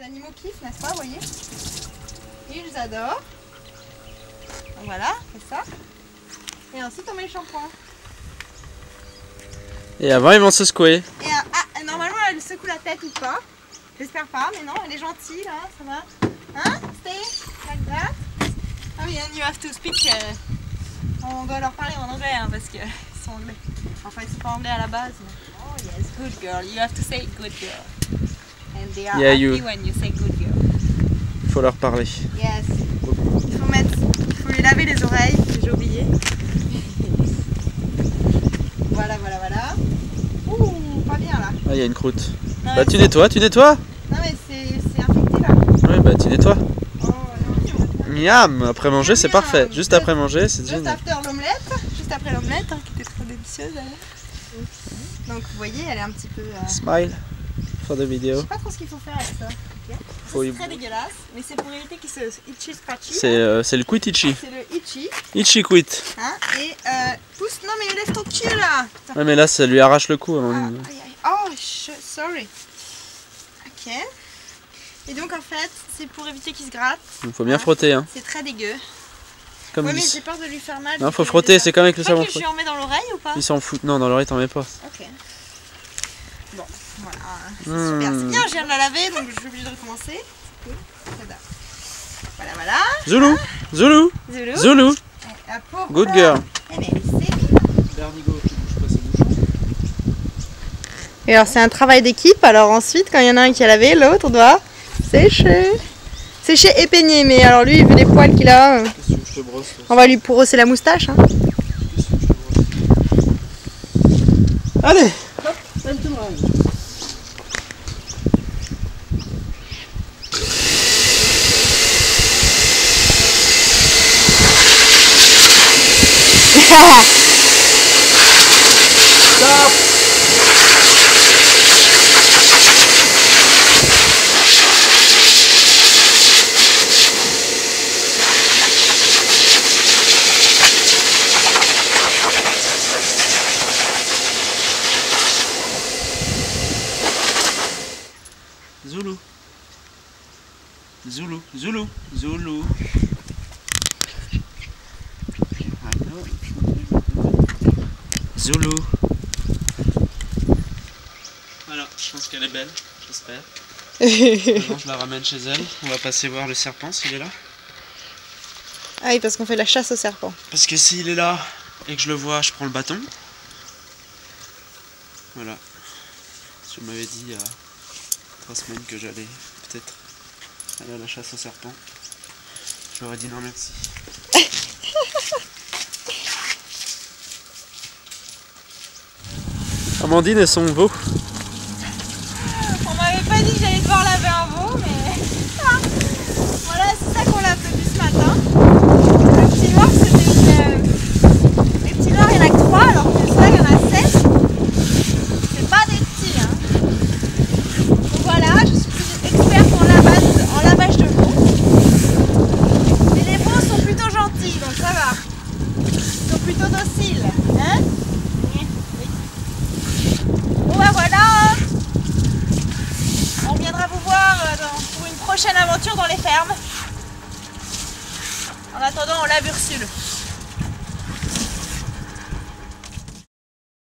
animaux kiffent, n'est-ce pas, vous voyez? Ils adorent. Donc voilà, c'est ça. Et ensuite on met le shampoing. Et avant ils vont se secouer. Et normalement elle secoue la tête ou pas. J'espère pas, mais non, elle est gentille là, ça va. Hein? Stay like that. Ah oui, and you have to speak. On doit leur parler en anglais hein, parce qu'ils sont anglais. Enfin ils sont pas anglais à la base. Mais... Oh yes, good girl. You have to say good girl. And they are happy when you say good girl. Il faut leur parler. Yes. Il faut lui laver les oreilles, j'ai oublié. Voilà. Ouh, pas bien là. Ah, il y a une croûte. Non, bah tu nettoies. Non mais c'est infecté là. Oui, bah tu nettoies. Oh non. Miam. Après manger c'est parfait. Juste après manger c'est génial. Juste après l'omelette, hein, qui était très délicieuse d'ailleurs. Donc vous voyez, elle est un petit peu... Smile for the Je video. sais pas trop ce qu'il faut faire avec ça. C'est très dégueulasse, mais c'est pour éviter qu'il se itchy scratchy. C'est le quit itchy. C'est le itchy. Itchy quit. Hein, et pousse, non mais lève ton cul là. Ouais mais là ça lui arrache le cou. Amandine. Oh, sorry. Ok. Et donc en fait, c'est pour éviter qu'il se gratte. Il faut bien frotter hein. C'est très dégueu. Comme ouais mais j'ai peur de lui faire mal. Non, faut frotter, c'est comme avec le savon froid. Tu en mets dans l'oreille ou pas? Il s'en fout. Non, dans l'oreille t'en mets pas. Ok. Bon, voilà. C'est super. C'est bien, je viens de la laver, donc je suis obligée de recommencer. C'est cool. Voilà. Zoulou. Good girl. Et alors c'est un travail d'équipe, alors ensuite quand il y en a un qui a lavé, l'autre doit sécher. Sécher et peigner, mais alors lui, vu les poils qu'il a, on va lui brosser la moustache. Hein. Allez. Stop. Zoulou. Zoulou. Voilà, je pense qu'elle est belle, j'espère. Maintenant je la ramène chez elle. On va passer voir le serpent s'il est là. Ah oui, parce qu'on fait la chasse au serpent. Parce que s'il est là et que je le vois, je prends le bâton. Voilà. Je m'avais dit il y a 3 semaines que j'allais peut-être aller à la chasse au serpent. J'aurais dit non merci. Amandine et son veau. On m'avait pas dit que j'allais devoir laver un veau, mais voilà, c'est ça qu'on l'a applaudi ce matin. Le petit noir, les petits noirs, il n'y en a que 3, alors que ça, il y en a 7. C'est pas des petits, hein. Donc voilà, je suis plus experte en lavage de veau. Mais les veaux sont plutôt gentils, donc ça va. Ils sont plutôt dociles, hein. Bon bah voilà, on viendra vous voir pour une prochaine aventure dans les fermes. En attendant, on lave Ursule.